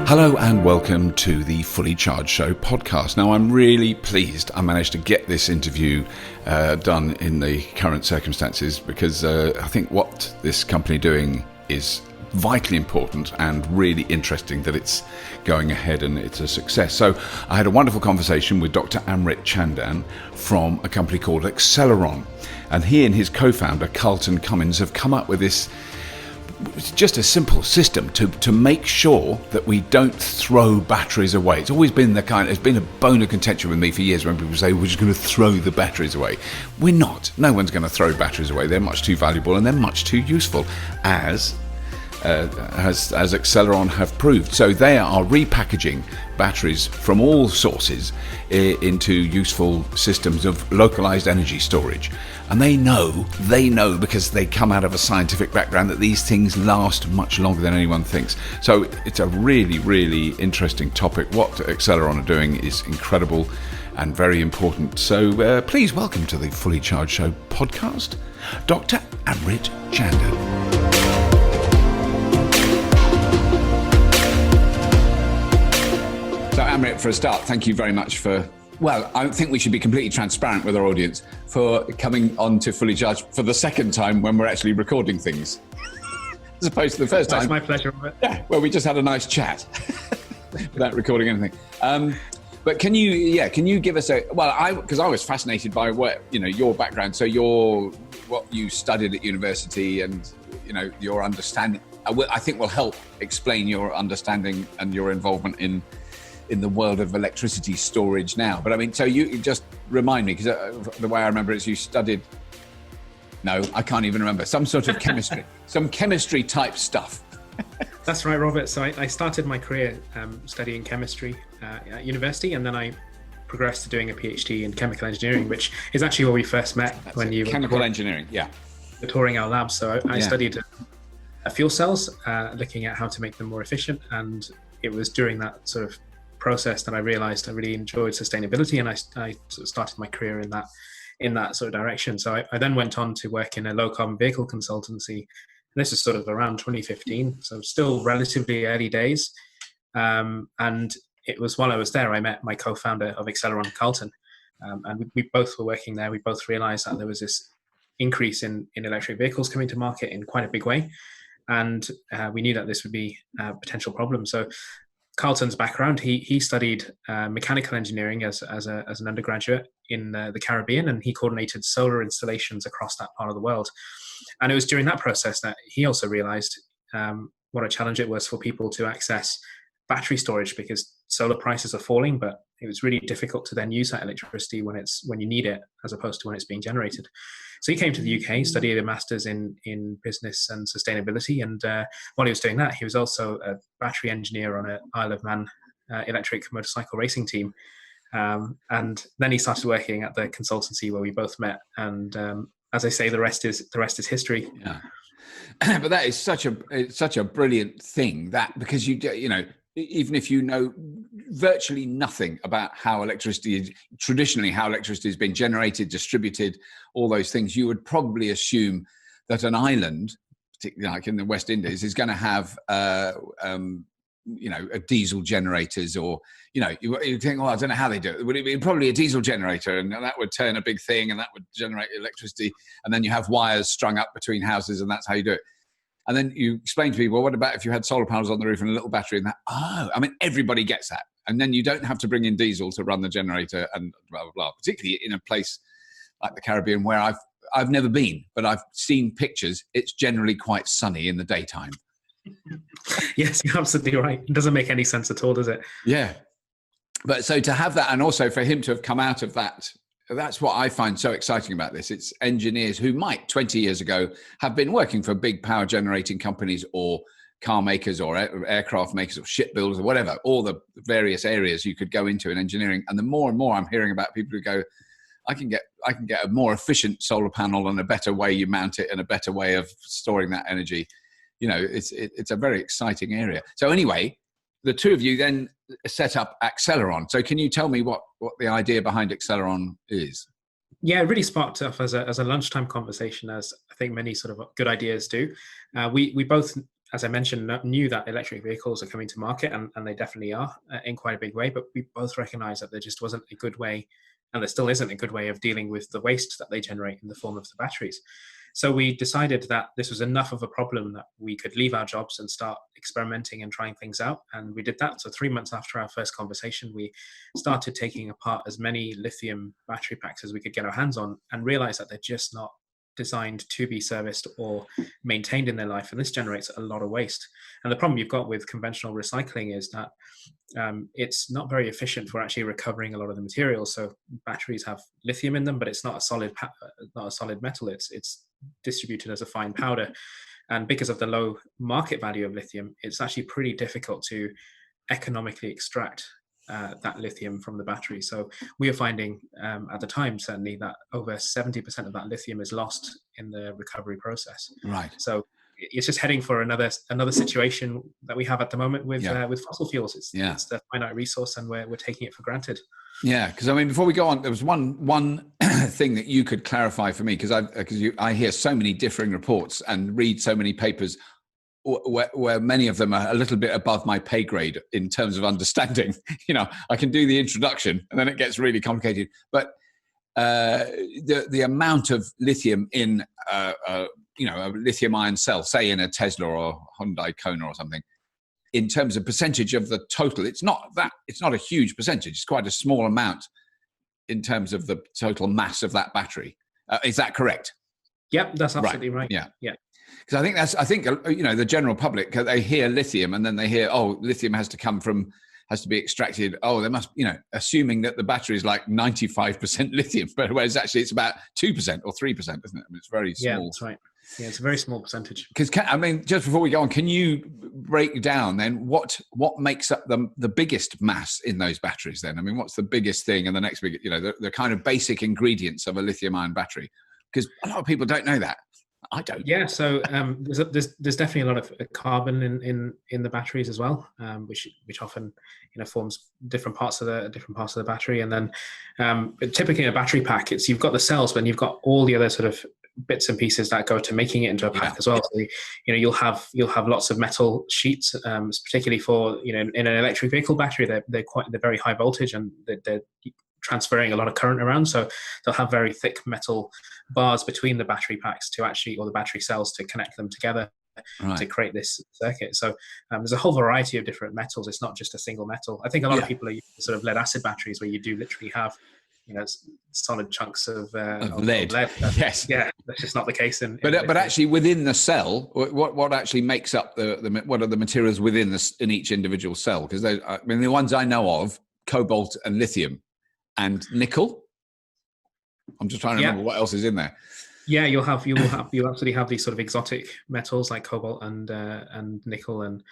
Hello and welcome to the Fully Charged Show podcast. Now, I'm really pleased I managed to get this interview done in the current circumstances because I think what this company are doing is vitally important and really interesting that it's going ahead and it's a success. So I had a wonderful conversation with Dr. Amrit Chandan from a company called Aceleron, and he and his co-founder Carlton Cummins have come up with this. It's just a simple system to make sure that we don't throw batteries away. It's always been it's been a bone of contention with me for years when people say we're just going to throw the batteries away. We're not. No one's going to throw batteries away. They're much too valuable and they're much too useful, as Aceleron have proved. So they are repackaging batteries from all sources into useful systems of localized energy storage. And they know because they come out of a scientific background that these things last much longer than anyone thinks. So it's a really, really interesting topic. What Aceleron are doing is incredible and very important. So please welcome to the Fully Charged Show podcast, Dr. Amrit Chandan. So Amrit, for a start, thank you very much for, well, I think we should be completely transparent with our audience for coming on to Fully Charged for the second time when we're actually recording things, as opposed to the first time. It's my pleasure. Yeah, well, we just had a nice chat without recording anything. But can you give us because I was fascinated by your background. So what you studied at university and, your understanding, I think will help explain your understanding and your involvement in the world of electricity storage now. But I mean, so you just remind me, because the way I remember it is you studied, no, I can't even remember, some sort of chemistry, some chemistry type stuff. That's right, Robert. So I started my career studying chemistry at university, and then I progressed to doing a PhD in chemical engineering, which is actually where we first met. When you chemical engineering, yeah. Were touring our labs. So I studied fuel cells, looking at how to make them more efficient. And it was during that sort of process that I realized I really enjoyed sustainability, and I sort of started my career in that sort of direction. So I then went on to work in a low carbon vehicle consultancy. And this is sort of around 2015, so still relatively early days. And it was while I was there I met my co-founder of Aceleron, Carlton, and we both were working there. We both realized that there was this increase in electric vehicles coming to market in quite a big way, and we knew that this would be a potential problem. So Carlton's background, he studied mechanical engineering as an undergraduate in the Caribbean, and he coordinated solar installations across that part of the world. And it was during that process that he also realized what a challenge it was for people to access battery storage, because solar prices are falling, but it was really difficult to then use that electricity when you need it, as opposed to when it's being generated. So he came to the UK, studied a master's in business and sustainability, and while he was doing that, he was also a battery engineer on an Isle of Man electric motorcycle racing team. And then he started working at the consultancy where we both met. And as I say, the rest is history. Yeah. But that is such a brilliant thing, that because even if you know virtually nothing about how electricity has been generated, distributed, all those things, you would probably assume that an island, particularly like in the West Indies, is going to have a diesel generators, or you think, well, I don't know how they do it. Would it be probably a diesel generator, and that would turn a big thing, and that would generate electricity, and then you have wires strung up between houses, and that's how you do it. And then you explain to people, well, what about if you had solar panels on the roof and a little battery in that? Oh, I mean, everybody gets that. And then you don't have to bring in diesel to run the generator and blah, blah, blah. Particularly in a place like the Caribbean, where I've never been, but I've seen pictures. It's generally quite sunny in the daytime. Yes, you're absolutely right. It doesn't make any sense at all, does it? Yeah. But so to have that, and also for him to have come out of that, that's what I find so exciting about this. It's engineers who might 20 years ago have been working for big power generating companies or car makers or aircraft makers or shipbuilders or whatever, all the various areas you could go into in engineering. And the more and more I'm hearing about people who go, I can get a more efficient solar panel and a better way you mount it and a better way of storing that energy. It's a very exciting area. So anyway, the two of you then set up Aceleron. So can you tell me what the idea behind Aceleron is? Yeah, it really sparked off as a lunchtime conversation, as I think many sort of good ideas do. We both, as I mentioned, knew that electric vehicles are coming to market, and they definitely are in quite a big way. But we both recognized that there just wasn't a good way, and there still isn't a good way of dealing with the waste that they generate in the form of the batteries. So we decided that this was enough of a problem that we could leave our jobs and start experimenting and trying things out. And we did that. So 3 months after our first conversation, we started taking apart as many lithium battery packs as we could get our hands on, and realized that they're just not designed to be serviced or maintained in their life. And this generates a lot of waste. And the problem you've got with conventional recycling is that it's not very efficient for actually recovering a lot of the materials. So batteries have lithium in them, but it's not a solid metal. It's distributed as a fine powder. And because of the low market value of lithium, it's actually pretty difficult to economically extract that lithium from the battery. So we are finding at the time, certainly, that over 70% of that lithium is lost in the recovery process. Right. So it's just heading for another situation that we have at the moment with fossil fuels. It's the finite resource, and we're taking it for granted. Yeah, because I mean, before we go on, there was one thing that you could clarify for me, because I hear so many differing reports and read so many papers where many of them are a little bit above my pay grade in terms of understanding. I can do the introduction and then it gets really complicated. But the amount of lithium in a lithium ion cell, say in a Tesla or Hyundai Kona or something, in terms of percentage of the total, it's not a huge percentage. It's quite a small amount in terms of the total mass of that battery. Is that correct? Yep, that's absolutely right. Yeah. Yeah. Because I think the general public, they hear lithium and then they hear, lithium has to be extracted. Oh, they must, assuming that the battery is like 95% lithium, but whereas actually it's about 2% or 3%, isn't it? I mean, it's very small. Yeah, that's right. Yeah, it's a very small percentage. Because just before we go on, can you break down then what makes up the biggest mass in those batteries then? I mean, what's the biggest thing and the next big, the kind of basic ingredients of a lithium ion battery? Because a lot of people don't know that. I don't. Yeah, so there's definitely a lot of carbon in the batteries as well, which often forms different parts of the battery. And then typically in a battery pack, you've got the cells, but you've got all the other sort of bits and pieces that go to making it into a pack as well. So you'll have lots of metal sheets, particularly for in an electric vehicle battery. They're very high voltage, and they're transferring a lot of current around, so they'll have very thick metal bars between the battery packs or the battery cells to connect them together to create this circuit. So there's a whole variety of different metals. It's not just a single metal. I think a lot of people are using sort of lead acid batteries where you do literally have solid chunks of lead. Yes. Yeah, that's just not the case but actually within the cell, what actually makes up what are the materials within in each individual cell? Because the ones I know of, cobalt and lithium and nickel. I'm just trying to remember what else is in there. Yeah, you'll absolutely have these sort of exotic metals like cobalt and nickel and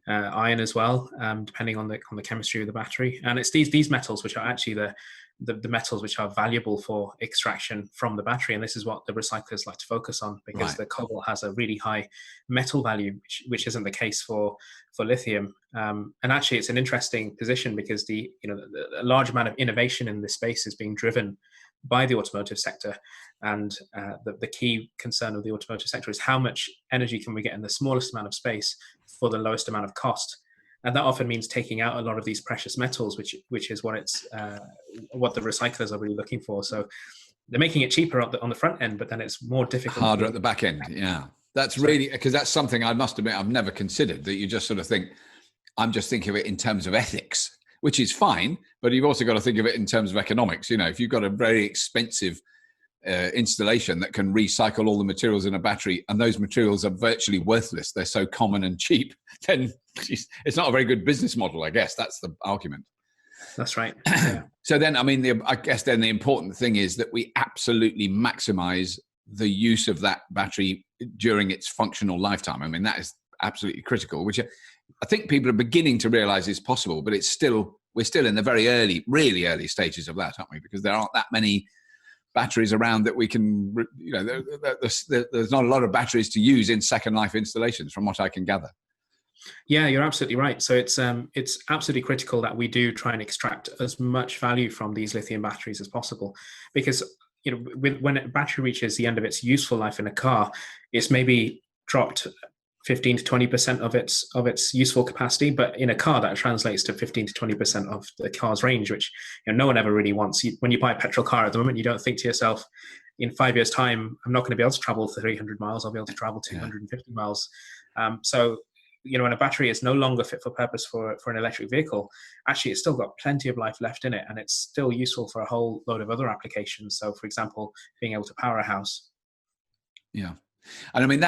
iron as well, depending on the chemistry of the battery. And it's these metals which are actually the metals which are valuable for extraction from the battery, and this is what the recyclers like to focus on, because the cobalt has a really high metal value, which isn't the case for lithium. And actually, it's an interesting position because a large amount of innovation in this space is being driven by the automotive sector, and the key concern of the automotive sector is how much energy can we get in the smallest amount of space for the lowest amount of cost. And that often means taking out a lot of these precious metals, which is what the recyclers are really looking for. So they're making it cheaper on the front end, but then it's more difficult. Harder at the back end. Yeah, that's really, because that's something I must admit I've never considered, that you just sort of think, I'm just thinking of it in terms of ethics, which is fine, but you've also got to think of it in terms of economics. If you've got a very expensive installation that can recycle all the materials in a battery, and those materials are virtually worthless, they're so common and cheap, then it's not a very good business model, I guess. That's the argument. That's right. Yeah. So then, I guess then the important thing is that we absolutely maximize the use of that battery during its functional lifetime. That is absolutely critical, which I think people are beginning to realize is possible, but we're still in the very really early stages of that, aren't we? Because there aren't that many batteries around that we can, there's not a lot of batteries to use in second life installations, from what I can gather. Yeah, you're absolutely right. So it's absolutely critical that we do try and extract as much value from these lithium batteries as possible, because when a battery reaches the end of its useful life in a car, it's maybe dropped 15 to 20% of its useful capacity, but in a car that translates to 15 to 20% of the car's range, which no one ever really wants. When you buy a petrol car at the moment, you don't think to yourself, in 5 years' time, I'm not going to be able to travel 300 miles. I'll be able to travel 250 miles. So when a battery is no longer fit for purpose for an electric vehicle, actually it's still got plenty of life left in it, and it's still useful for a whole load of other applications. So, for example, being able to power a house. Yeah. And I mean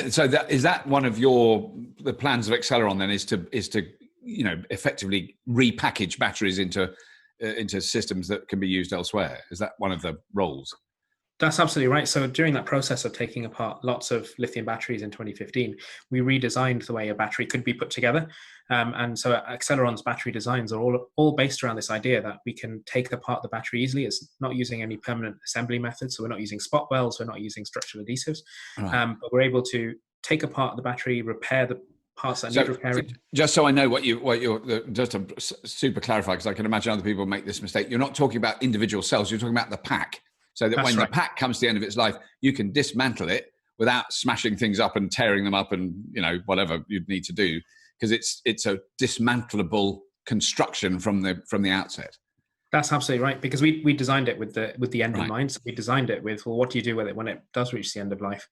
is that one of the plans of Aceleron then, is to effectively repackage batteries into systems that can be used elsewhere? Is that one of the roles? That's absolutely right. So during that process of taking apart lots of lithium batteries in 2015, we redesigned the way a battery could be put together. And so Aceleron's battery designs are all based around this idea that we can take apart the battery easily. It's not using any permanent assembly methods. So we're not using spot welds, we're not using structural adhesives, right. But we're able to take apart the battery, repair the parts that need repairing. Just so I know what you're just to super clarify, because I can imagine other people make this mistake. You're not talking about individual cells, you're talking about the pack. So that the pack comes to the end of its life, you can dismantle it without smashing things up and tearing them up and whatever you'd need to do, because it's a dismantleable construction from the outset. That's absolutely right, because we designed it with the end in mind. So we designed it with, well, what do you do with it when it does reach the end of life?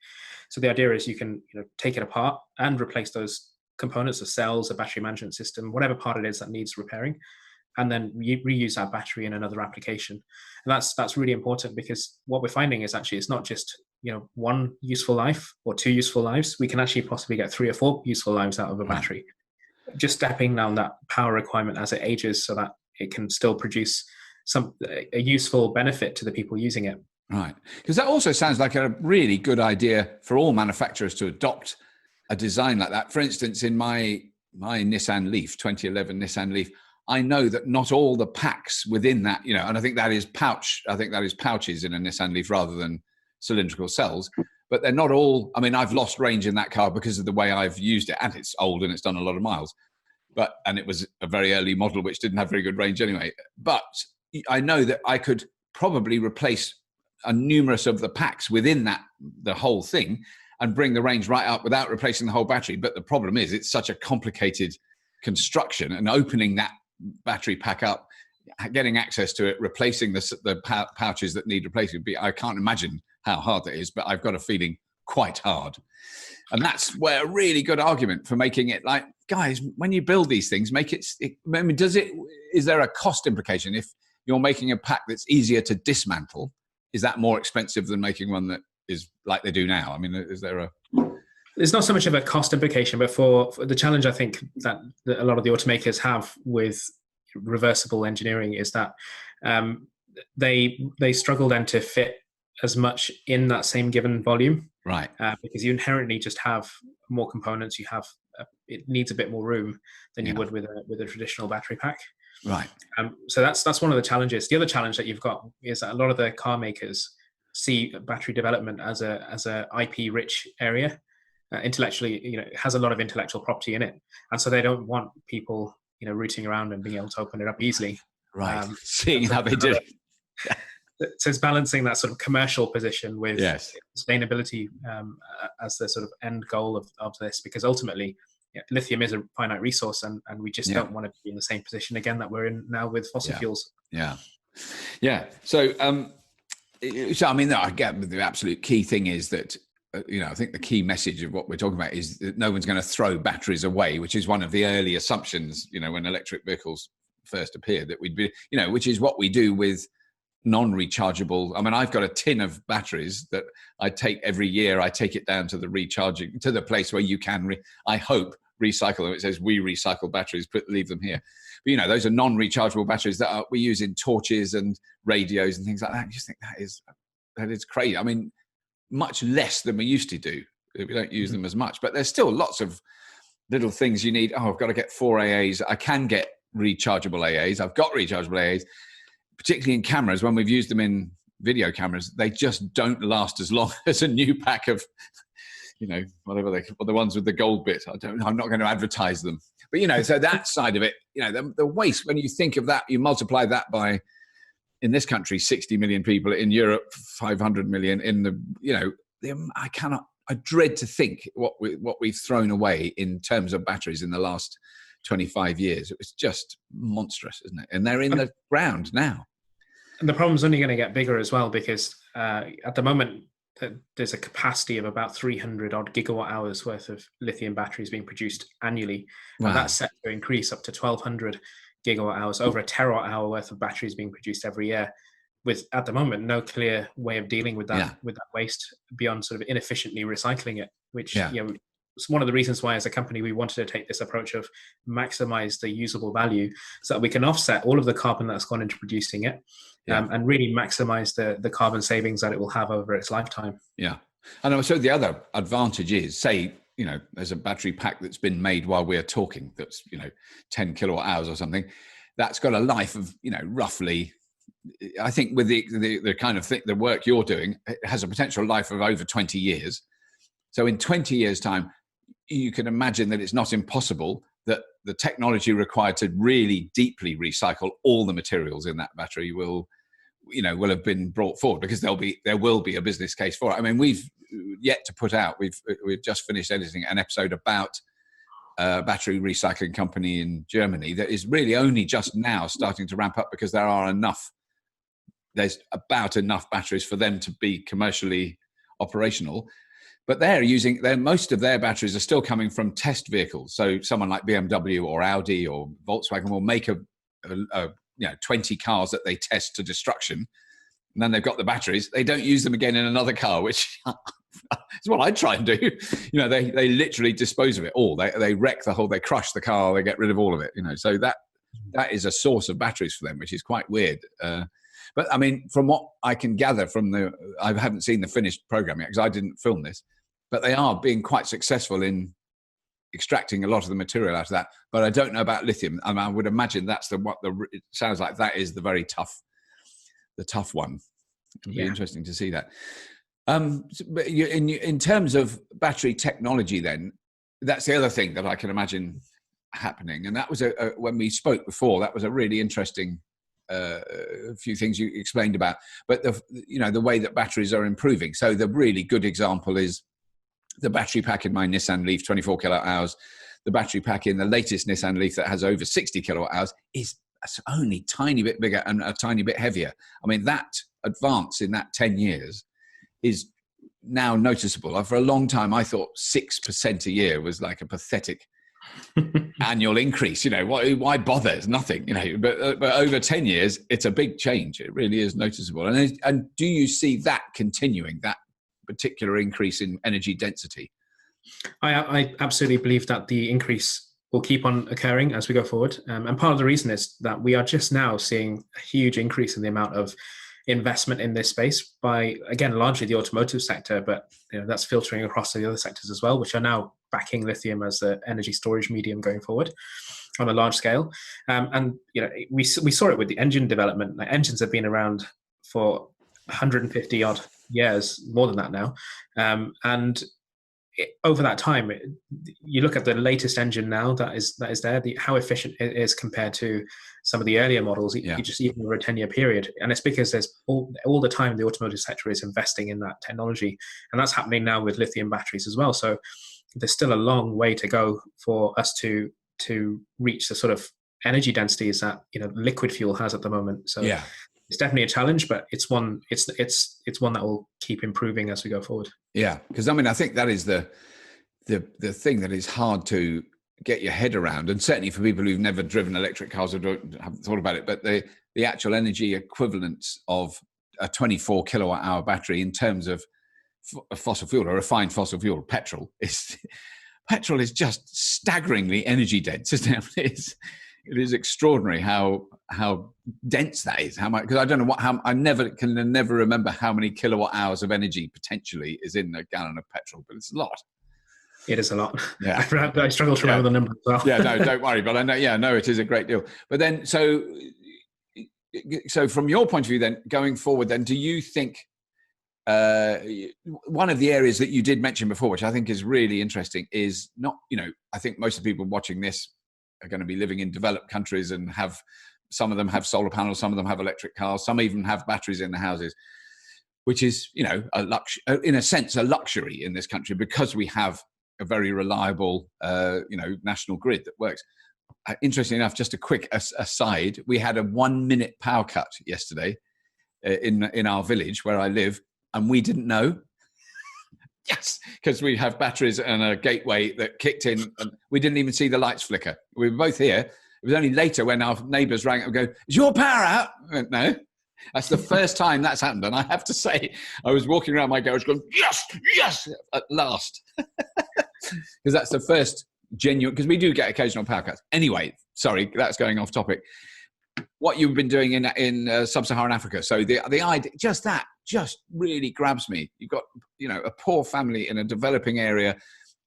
So the idea is you can take it apart and replace those components, the cells, the battery management system, whatever part it is that needs repairing, and then reuse that battery in another application. And that's really important, because what we're finding is actually it's not just one useful life or two useful lives. We can actually possibly get 3 or 4 useful lives out of a battery, just stepping down that power requirement as it ages, so that it can still produce a useful benefit to the people using it. Right, because that also sounds like a really good idea for all manufacturers to adopt a design like that. For instance, in my Nissan Leaf, 2011 Nissan Leaf, I know that not all the packs within that, and I think that is pouches in a Nissan Leaf rather than cylindrical cells, but they're not all. I mean, I've lost range in that car because of the way I've used it, and it's old and it's done a lot of miles, and it was a very early model which didn't have very good range anyway. But I know that I could probably replace a numerous of the packs within the whole thing and bring the range right up without replacing the whole battery. But the problem is it's such a complicated construction, and opening that battery pack up, getting access to it, replacing the pouches that need replacing, I can't imagine how hard that is, but I've got a feeling quite hard. And that's where a really good argument for making it like, guys, when you build these things, I mean, is there a cost implication? If you're making a pack that's easier to dismantle, is that more expensive than making one that is like they do now? I mean, is there There's not so much of a cost implication, but for the challenge I think that a lot of the automakers have with reversible engineering is that they struggle then to fit as much in that same given volume, right? Because you inherently just have more components. It needs a bit more room than you would with a traditional battery pack, right? So that's one of the challenges. The other challenge that you've got is that a lot of the car makers see battery development as a IP rich area. Intellectually, it has a lot of intellectual property in it, and so they don't want people, rooting around and being able to open it up easily. Right. Seeing how they do it. So it's balancing that sort of commercial position with sustainability as the sort of end goal of this, because ultimately, lithium is a finite resource, and we just don't want to be in the same position again that we're in now with fossil fuels. Yeah. So, I mean, I get the absolute key thing is that. I think the key message of what we're talking about is that no one's going to throw batteries away, which is one of the early assumptions, when electric vehicles first appeared, that we'd be, which is what we do with non-rechargeable. I mean, I've got a tin of batteries that I take every year. I take it down to the place where you can, I hope, recycle them. It says we recycle batteries, leave them here. But, those are non-rechargeable batteries that we use in torches and radios and things like that. I just think that is crazy. I mean, much less than we used to do. We don't use them as much, but there's still lots of little things you need. I've got to get 4 AAs. I can get rechargeable AAs. I've got rechargeable AAs, particularly in cameras. When we've used them in video cameras, they just don't last as long as a new pack of, whatever the ones with the gold bit. I'm not going to advertise them. But, so that side of it, the waste, when you think of that, you multiply that by, in this country, 60 million people, in Europe, 500 million, I dread to think what we've thrown away in terms of batteries in the last 25 years. It was just monstrous, isn't it? And they're in the ground now. And the problem's only going to get bigger as well, because at the moment, there's a capacity of about 300 odd gigawatt hours worth of lithium batteries being produced annually. Wow. And that's set to increase up to 1,200 gigawatt hours, over a terawatt hour worth of batteries being produced every year, with, at the moment, no clear way of dealing with that waste beyond sort of inefficiently recycling it, which it's one of the reasons why, as a company, we wanted to take this approach of maximize the usable value so that we can offset all of the carbon that's gone into producing it, and really maximize the carbon savings that it will have over its lifetime. Yeah. And so the other advantage is, say, there's a battery pack that's been made while we're talking that's, 10 kilowatt hours or something. That's got a life of, roughly, I think with the kind of thing, the work you're doing, it has a potential life of over 20 years. So in 20 years' time, you can imagine that it's not impossible that the technology required to really deeply recycle all the materials in that battery will have been brought forward, because there will be a business case for it. I mean, we've yet to put out, we've just finished editing an episode about a battery recycling company in Germany that is really only just now starting to ramp up, because there's about enough batteries for them to be commercially operational. But most of their batteries are still coming from test vehicles. So someone like BMW or Audi or Volkswagen will make a 20 cars that they test to destruction, and then they've got the batteries. They don't use them again in another car, which is what I try and do. They literally dispose of it all. They wreck they crush the car, they get rid of all of it. So that is a source of batteries for them, which is quite weird. But I mean, from what I can gather I haven't seen the finished program yet because I didn't film this, but they are being quite successful in extracting a lot of the material out of that. But I don't know about lithium. I would imagine that's it sounds like that is the tough one. It'll be interesting to see that. But in terms of battery technology, then that's the other thing that I can imagine happening. And that was when we spoke before, that was a really interesting a few things you explained about, but the way that batteries are improving. So the really good example is the battery pack in my Nissan Leaf, 24 kilowatt hours. The battery pack in the latest Nissan Leaf that has over 60 kilowatt hours is only a tiny bit bigger and a tiny bit heavier. I mean, that advance in that 10 years is now noticeable. For a long time, I thought 6% a year was like a pathetic annual increase. Why bother? It's nothing. But over 10 years, it's a big change. It really is noticeable. And do you see that continuing, that particular increase in energy density? I absolutely believe that the increase will keep on occurring as we go forward. And part of the reason is that we are just now seeing a huge increase in the amount of investment in this space by, again, largely the automotive sector, but that's filtering across to the other sectors as well, which are now backing lithium as the energy storage medium going forward on a large scale. And we saw it with the engine development. Like, engines have been around for 150 odd years, more than that now. And over that time, you look at the latest engine now that is there, how efficient it is compared to some of the earlier models, just even over a 10-year period. And it's because there's all the time the automotive sector is investing in that technology. And that's happening now with lithium batteries as well. So there's still a long way to go for us to reach the sort of energy densities that liquid fuel has at the moment. So it's definitely a challenge, but it's one that will keep improving as we go forward. Yeah, because I think that is the thing that is hard to get your head around, and certainly for people who've never driven electric cars or haven't thought about it. But the actual energy equivalence of a 24 kilowatt hour battery in terms of a fossil fuel, or refined fossil fuel, petrol is just staggeringly energy dense, isn't it? It is extraordinary how dense that is. How much? Because I don't know I can never remember how many kilowatt hours of energy potentially is in a gallon of petrol, but it's a lot. It is a lot. Yeah, I struggle to remember the number as well. Yeah, no, don't worry. But I know. Yeah, no, it is a great deal. But then, so from your point of view, then going forward, then do you think one of the areas that you did mention before, which I think is really interesting, is not, I think most of the people watching this are going to be living in developed countries and some of them have solar panels, some of them have electric cars, some even have batteries in the houses, which is, in a sense, a luxury in this country because we have a very reliable, national grid that works. Interestingly enough, just a quick aside, we had a 1 minute power cut yesterday in our village where I live, and we didn't know. Yes, because we have batteries and a gateway that kicked in, and we didn't even see the lights flicker. We were both here. It was only later when our neighbours rang up and go, "Is your power out?" I went, "No." That's the first time that's happened. And I have to say, I was walking around my garage going, yes, at last. Because that's the first genuine, because we do get occasional power cuts. Anyway, sorry, that's going off topic. What you've been doing in sub-Saharan Africa. So the idea, just really grabs me. You've got, a poor family in a developing area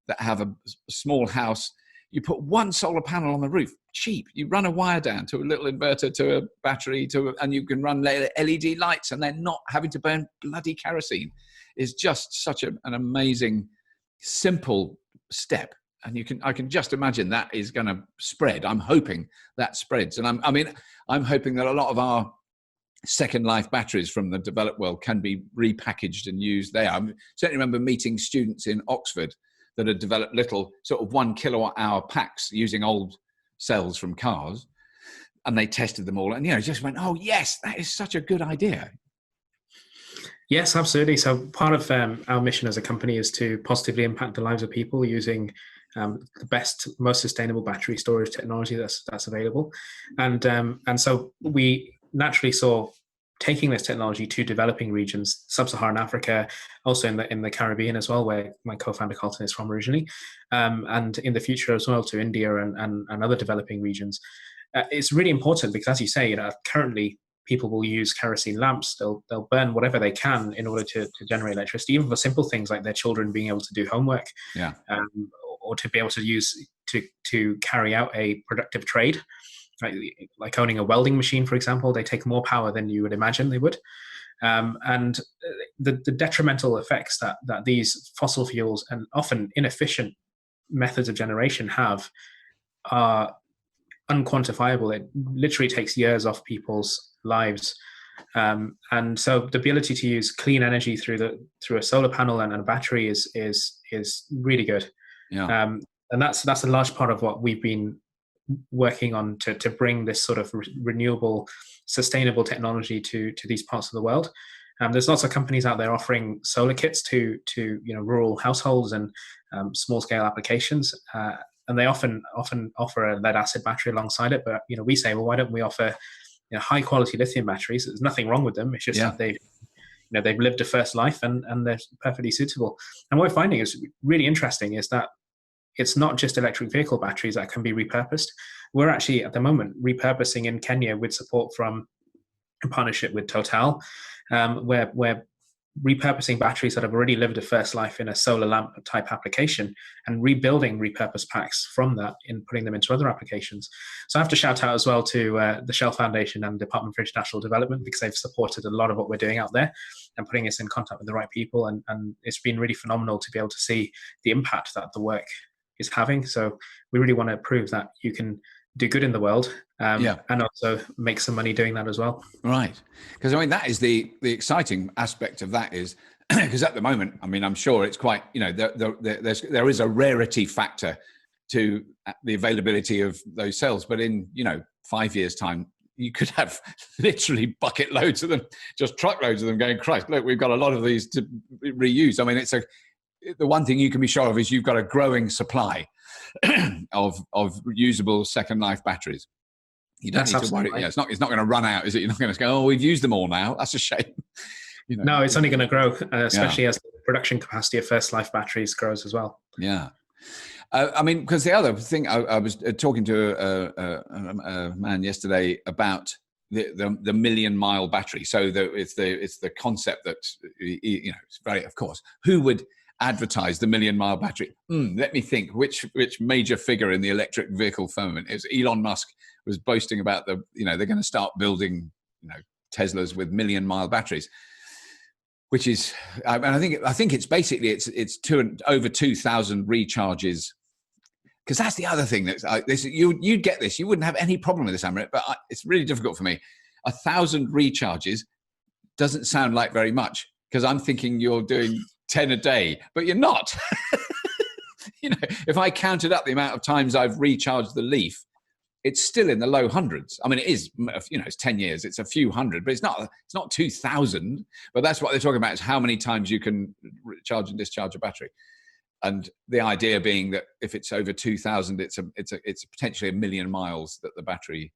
that have a small house. You put one solar panel on the roof, cheap. You run a wire down to a little inverter, to a battery, and you can run LED lights, and they're not having to burn bloody kerosene. It's just such an amazing, simple step. And I can just imagine that is going to spread. I'm hoping that spreads. And I'm hoping that a lot of our second life batteries from the developed world can be repackaged and used there. I certainly remember meeting students in Oxford that had developed little sort of 1 kilowatt hour packs using old cells from cars, and they tested them all, and just went, "Oh yes, that is such a good idea." Yes, absolutely. So part of our mission as a company is to positively impact the lives of people using the best, most sustainable battery storage technology that's available, and so we naturally saw taking this technology to developing regions, sub-Saharan Africa, also in the Caribbean as well, where my co-founder Carlton is from originally, and in the future as well to India and other developing regions. It's really important because, as you say, currently people will use kerosene lamps. They'll burn whatever they can in order to generate electricity, even for simple things like their children being able to do homework, or to be able to use to carry out a productive trade. Like owning a welding machine, for example, they take more power than you would imagine they would. And the detrimental effects that these fossil fuels and often inefficient methods of generation have are unquantifiable. It literally takes years off people's lives. And so the ability to use clean energy through a solar panel and a battery is really good. Yeah. And that's a large part of what we've been working on to bring this sort of renewable, sustainable technology to these parts of the world. There's lots of companies out there offering solar kits to rural households and small scale applications, and they often offer a lead acid battery alongside it. But we say, well, why don't we offer high quality lithium batteries? There's nothing wrong with them. It's just that they've lived a first life and they're perfectly suitable. And what we're finding is really interesting is that it's not just electric vehicle batteries that can be repurposed. We're actually at the moment repurposing in Kenya with support from a partnership with Total, where we're repurposing batteries that have already lived a first life in a solar lamp type application and rebuilding repurposed packs from that and putting them into other applications. So I have to shout out as well to the Shell Foundation and Department for International Development, because they've supported a lot of what we're doing out there and putting us in contact with the right people. And it's been really phenomenal to be able to see the impact that the work is having. So we really want to prove that you can do good in the world, and also make some money doing that as well. Right. Because that is the exciting aspect of that, is because at the moment, I'm sure it's quite, there is a rarity factor to the availability of those cells, but in 5 years time, you could have literally bucket loads of them, just truckloads of them going, Christ, look, we've got a lot of these to reuse. The one thing you can be sure of is you've got a growing supply of usable second life batteries. You don't need to worry. Right. It's not going to run out, is it? You're not going to go, oh, we've used them all now. That's a shame. No, it's only going to grow, especially as the production capacity of first life batteries grows as well. Yeah. Because the other thing, I was talking to a man yesterday about the million mile battery. So it's the concept that it's very, of course, who would advertise the million mile battery? Let me think. Which major figure in the electric vehicle firmament? It was Elon Musk was boasting about they're going to start building Teslas with million mile batteries. which is, and I think it's basically it's over 2,000 recharges. Because that's the other thing you'd get this. You wouldn't have any problem with this, Amrit, but it's really difficult for me. 1,000 recharges doesn't sound like very much, because I'm thinking you're doing 10 a day, but you're not. If I counted up the amount of times I've recharged the Leaf, it's still in the low hundreds. I mean, it is, it's 10 years, it's a few hundred, but it's not 2,000. But that's what they're talking about, is how many times you can charge and discharge a battery. And the idea being that if it's over 2,000, it's potentially 1 million miles that the battery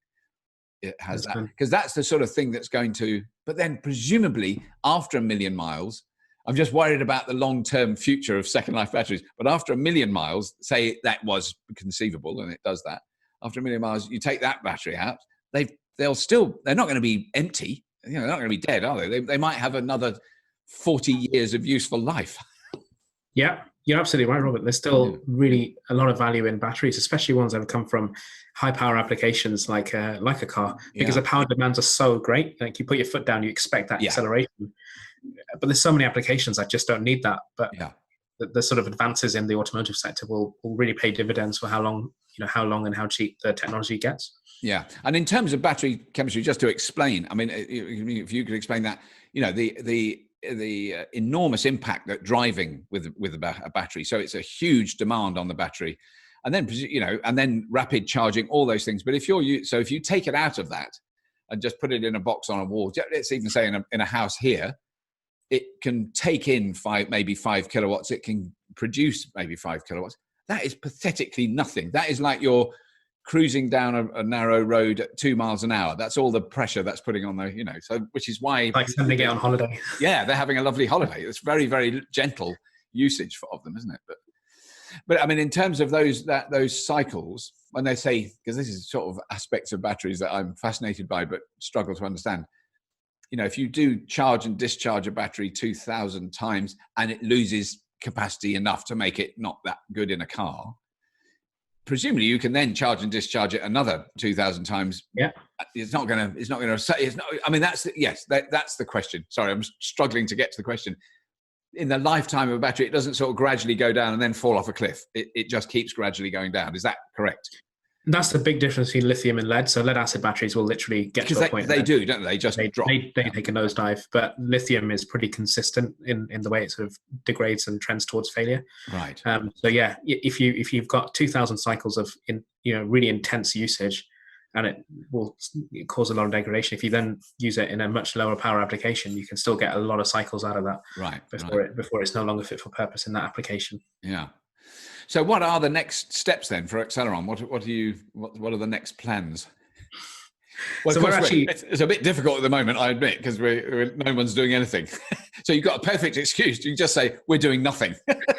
has that. Because that's the sort of thing that's going to, but then presumably after 1 million miles, I'm just worried about the long-term future of second life batteries. But after 1 million miles, say that was conceivable and it does that, after 1 million miles, you take that battery out, they're not going to be empty. They're not going to be dead, are they? They might have another 40 years of useful life. Yeah, you're absolutely right, Robert. There's still really a lot of value in batteries, especially ones that have come from high power applications like a car, because the power demands are so great. Like, you put your foot down, you expect that acceleration. But there's so many applications that just don't need that. But the sort of advances in the automotive sector will really pay dividends for how long and how cheap the technology gets. Yeah. And in terms of battery chemistry, just to explain, I mean, if you could explain that, the enormous impact that driving with a battery. So it's a huge demand on the battery, and then, and then rapid charging, all those things. But if you take it out of that and just put it in a box on a wall, let's even say in a house here, it can take in maybe 5 kilowatts. It can produce maybe 5 kilowatts. That is pathetically nothing. That is like you're cruising down a narrow road at 2 miles an hour. That's all the pressure that's putting on so which is why, like sending it on holiday. Yeah, they're having a lovely holiday. It's very, very gentle usage of them, isn't it? But I mean, in terms of those cycles, when they say, because this is sort of aspects of batteries that I'm fascinated by but struggle to understand. If you do charge and discharge a battery 2,000 times and it loses capacity enough to make it not that good in a car, presumably you can then charge and discharge it another 2,000 times. Yeah. It's not going to, I mean, that's the question. Sorry, I'm struggling to get to the question. In the lifetime of a battery, it doesn't sort of gradually go down and then fall off a cliff. It just keeps gradually going down. Is that correct? That's the big difference between lithium and lead. So lead acid batteries will literally get to a point. They do, don't they? Just drop. They take a nosedive. But lithium is pretty consistent in the way it sort of degrades and trends towards failure. Right. So yeah, if you've got 2,000 cycles of really intense usage, and it will cause a lot of degradation. If you then use it in a much lower power application, you can still get a lot of cycles out of that. Right. Before it's no longer fit for purpose in that application. Yeah. So what are the next steps then for Aceleron? What are the next plans? Well, so it's a bit difficult at the moment, I admit, because no one's doing anything. So you've got a perfect excuse. You just say, we're doing nothing.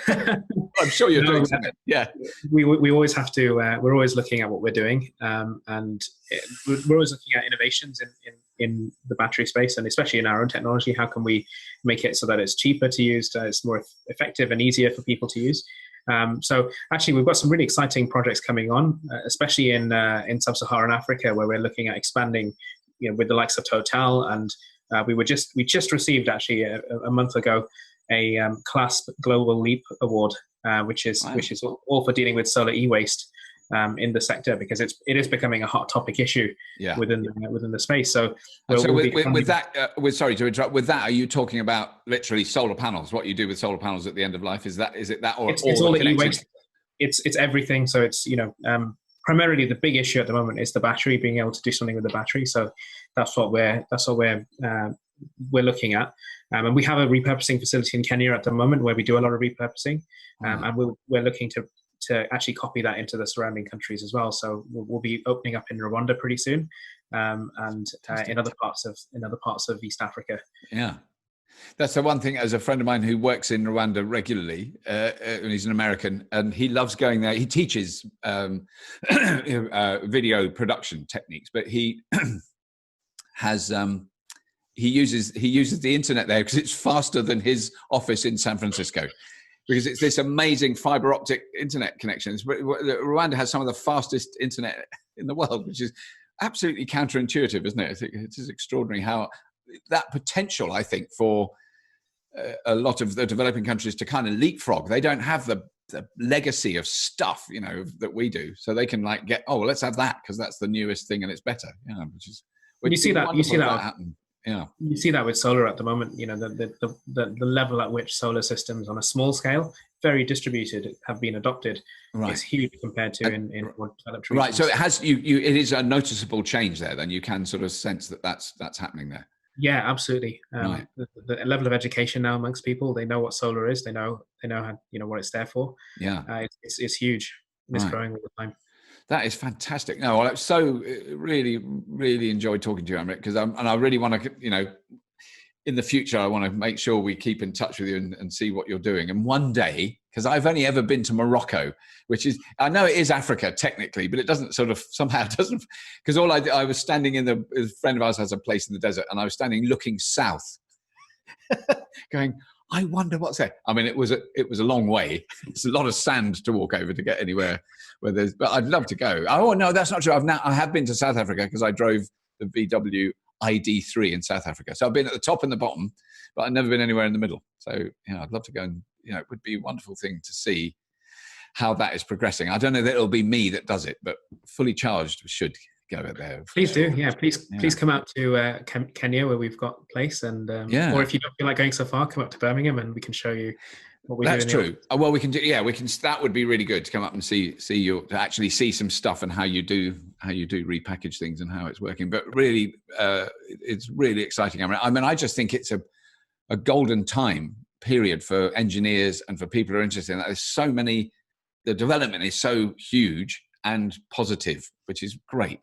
I'm sure you're doing something. Yeah. We always have to, we're always looking at what we're doing. And we're always looking at innovations in the battery space, and especially in our own technology. How can we make it so that it's cheaper to use, it's more effective and easier for people to use? So actually, we've got some really exciting projects coming on, especially in sub-Saharan Africa, where we're looking at expanding, with the likes of Total. And we just received actually a month ago a CLASP Global Leap Award, which is all for dealing with solar e-waste in the sector, because it is becoming a hot topic issue within the space. So, with that, sorry to interrupt. With that, are you talking about literally solar panels? What you do with solar panels at the end of life? Is it that, or it's all the e-waste? It's everything. So it's primarily the big issue at the moment is the battery, being able to do something with the battery. So that's what we're looking at. And we have a repurposing facility in Kenya at the moment where we do a lot of repurposing, and we're looking to actually copy that into the surrounding countries as well. So we'll be opening up in Rwanda pretty soon, and in other parts of East Africa. Yeah, that's the one thing. As a friend of mine who works in Rwanda regularly, and he's an American, and he loves going there. He teaches video production techniques, but he has he uses the internet there because it's faster than his office in San Francisco. Because it's this amazing fiber optic internet connections. Rwanda has some of the fastest internet in the world, which is absolutely counterintuitive, isn't it? It is extraordinary how that potential, I think, for a lot of the developing countries to kind of leapfrog. They don't have the legacy of stuff, that we do. So they can like let's have that because that's the newest thing and it's better, which you see that happen. Yeah. You see that with solar at the moment. The level at which solar systems on a small scale, very distributed, have been adopted is huge compared to in more developed regions. Right. So it has it is a noticeable change there. Then you can sort of sense that's happening there. Yeah, absolutely. Right. The level of education now amongst people, they know what solar is. They know how, what it's there for. Yeah. It's huge. It's growing all the time. That is fantastic. No, I so really, really enjoyed talking to you, Amrit, because I really want to, in the future, I want to make sure we keep in touch with you and see what you're doing. And one day, because I've only ever been to Morocco, which is, I know it is Africa technically, but it doesn't because I was standing a friend of ours has a place in the desert, and I was standing looking south, going, I wonder what's there. I mean, it was a long way. It's a lot of sand to walk over to get anywhere but I'd love to go. Oh no, that's not true. I have been to South Africa because I drove the VW ID3 in South Africa. So I've been at the top and the bottom, but I've never been anywhere in the middle. So, I'd love to go and, it would be a wonderful thing to see how that is progressing. I don't know that it'll be me that does it, but fully charged should go there. Please do. Yeah. Please come out to Kenya where we've got a place. And, or if you don't feel like going so far, come up to Birmingham and we can show you what we do. That's true. Well, we can do, that would be really good to come up and see you, to actually see some stuff and how you do repackage things and how it's working. But really, it's really exciting. I mean, I just think it's a golden time period for engineers and for people who are interested in that. There's so many, the development is so huge and positive, which is great,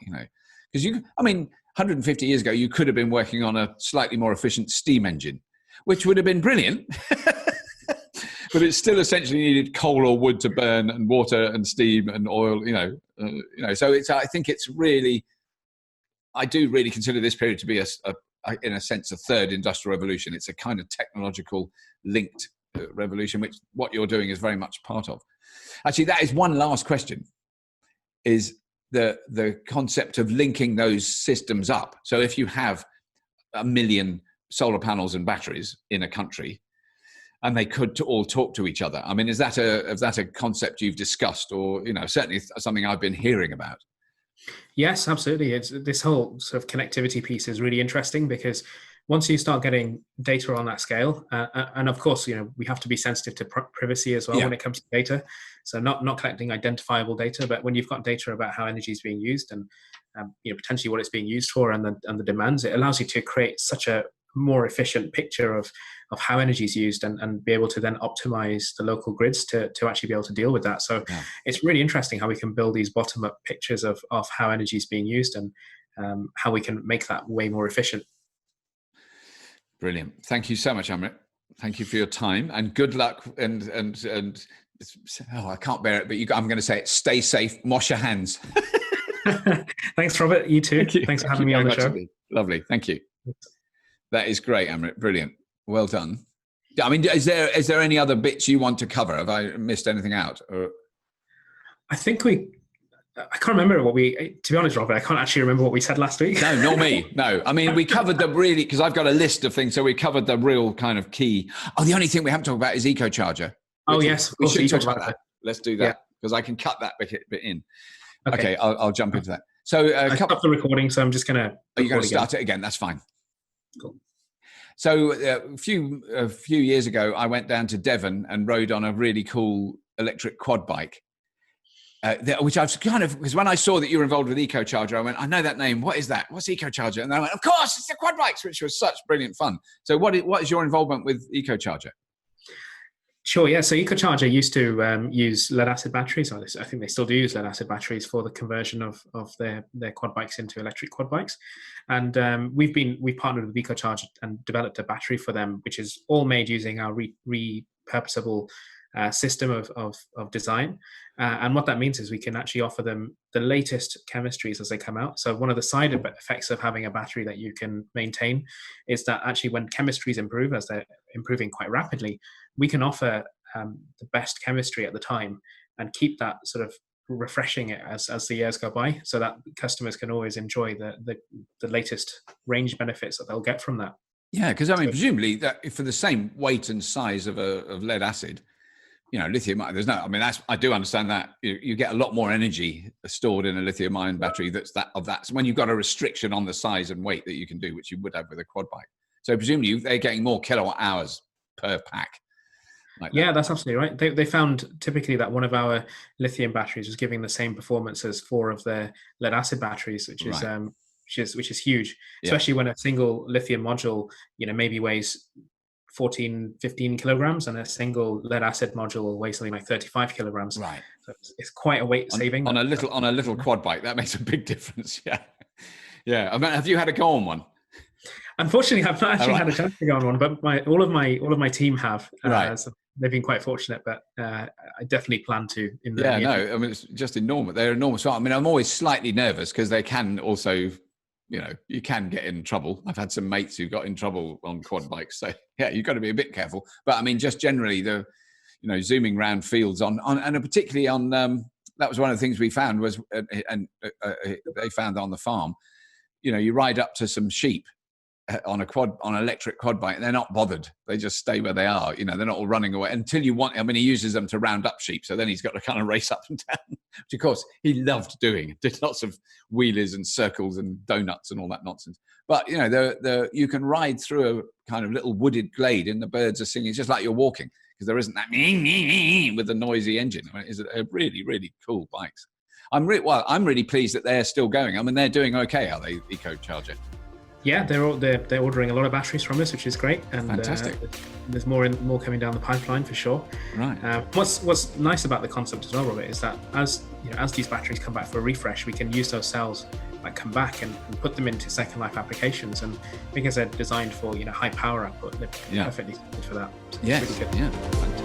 because 150 years ago, you could have been working on a slightly more efficient steam engine, which would have been brilliant. But it still essentially needed coal or wood to burn, and water and steam and oil, So I think it's really, I do really consider this period to be in a sense, a third industrial revolution. It's a kind of technological linked revolution, which what you're doing is very much part of. Actually, that is one last question, is the concept of linking those systems up. So if you have 1 million solar panels and batteries in a country, and they could all talk to each other. I mean, is that a concept you've discussed, or certainly something I've been hearing about? Yes, absolutely. It's this whole sort of connectivity piece is really interesting, because once you start getting data on that scale, and of course, we have to be sensitive to privacy as well when it comes to data. So not collecting identifiable data, but when you've got data about how energy is being used and potentially what it's being used for and the demands, it allows you to create such a more efficient picture of how energy is used and be able to then optimize the local grids to actually be able to deal with that. So it's really interesting how we can build these bottom-up pictures of how energy is being used and how we can make that way more efficient. Brilliant. Thank you so much, Amrit. Thank you for your time and good luck. And I can't bear it, but I'm going to say it. Stay safe. Wash your hands. Thanks, Robert. You too. Thanks for having me on the show. Lovely. Thank you. That is great, Amrit. Brilliant. Well done. I mean, is there any other bits you want to cover? Have I missed anything out? Or? I think I can't remember to be honest, Robert, I can't actually remember what we said last week. No, not me. No. I mean, we covered because I've got a list of things. So we covered the real kind of key. Oh, the only thing we haven't talked about is EcoCharger. Oh, yes. We should talk about that. Let's do that because I can cut that bit in. Okay, I'll jump into that. So I stopped the recording, so I'm just going to... Are you going to start it again? That's fine. Cool. So a few years ago, I went down to Devon and rode on a really cool electric quad bike, which I was because when I saw that you were involved with EcoCharger, I went, I know that name. What is that? What's EcoCharger? And I went, of course, it's the quad bikes, which was such brilliant fun. So what is your involvement with EcoCharger? Sure, yeah. So EcoCharger used to use lead-acid batteries. I think they still do use lead-acid batteries for the conversion of their quad bikes into electric quad bikes. And we've partnered with EcoCharger and developed a battery for them, which is all made using our repurposable system of design. And what that means is we can actually offer them the latest chemistries as they come out. So one of the side effects of having a battery that you can maintain is that actually when chemistries improve, as they're improving quite rapidly, we can offer the best chemistry at the time and keep that sort of refreshing it as the years go by, so that customers can always enjoy the latest range benefits that they'll get from that. Yeah, because I mean, presumably that for the same weight and size of lead acid, lithium. There's no. I mean, I do understand that you get a lot more energy stored in a lithium-ion battery. That's when you've got a restriction on the size and weight that you can do, which you would have with a quad bike. So presumably they're getting more kilowatt hours per pack. Yeah, that's absolutely right. They found typically that one of our lithium batteries was giving the same performance as 4 of their lead acid batteries, which is huge, especially when a single lithium module, maybe weighs 14, 15 kilograms, and a single lead acid module will weigh something like 35 kilograms. Right. So it's quite a weight saving. On a little quad bike, that makes a big difference. Yeah. Yeah. I mean, have you had a go on one? Unfortunately, I've not actually had a chance to go on one, but all of my team have. Right. So they've been quite fortunate, but I definitely plan to. I mean, it's just enormous. They're enormous. I mean, I'm always slightly nervous because they can also, you can get in trouble. I've had some mates who got in trouble on quad bikes. So yeah, you've got to be a bit careful. But I mean, just generally zooming around fields on and particularly on, that was one of the things we found was, they found on the farm, you ride up to some sheep on an electric quad bike, and they're not bothered. They just stay where they are. They're not all running away until you want. I mean, he uses them to round up sheep, so then he's got to kind of race up and down, which of course he loved doing. Did lots of wheelies and circles and donuts and all that nonsense. But you can ride through a kind of little wooded glade, and the birds are singing. It's just like you're walking because there isn't that with the noisy engine. I mean, it's a really, really cool bikes. I'm really pleased that they're still going. I mean, they're doing okay, are they, EcoCharger? Yeah, they're ordering a lot of batteries from us, which is great, and fantastic. There's more coming down the pipeline for sure. Right. What's nice about the concept as well, Robert, is that as these batteries come back for a refresh, we can use those cells come back and put them into second life applications, and because they're designed for high power output, they're perfectly suited for that. So yes. Really good. Yeah. Fantastic.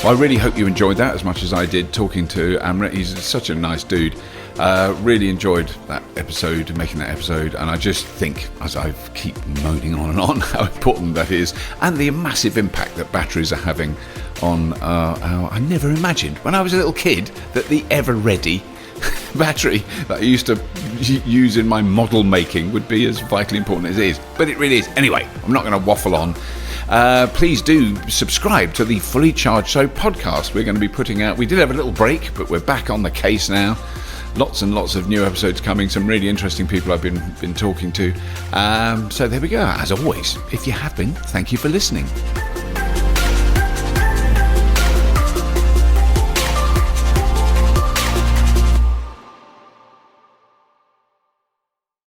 Well, I really hope you enjoyed that as much as I did talking to Amrit. He's such a nice dude. Really enjoyed that episode, making that episode, and I just think, as I keep moaning on, how important that is, and the massive impact that batteries are having on I never imagined when I was a little kid that the ever-ready battery that I used to use in my model making would be as vitally important as it is. But it really is. Anyway, I'm not going to waffle on. Please do subscribe to the Fully Charged Show podcast. We're going to be putting out, we did have a little break, but we're back on the case now. Lots and lots of new episodes coming, some really interesting people I've been talking to. So there we go. As always, if you have been, thank you for listening.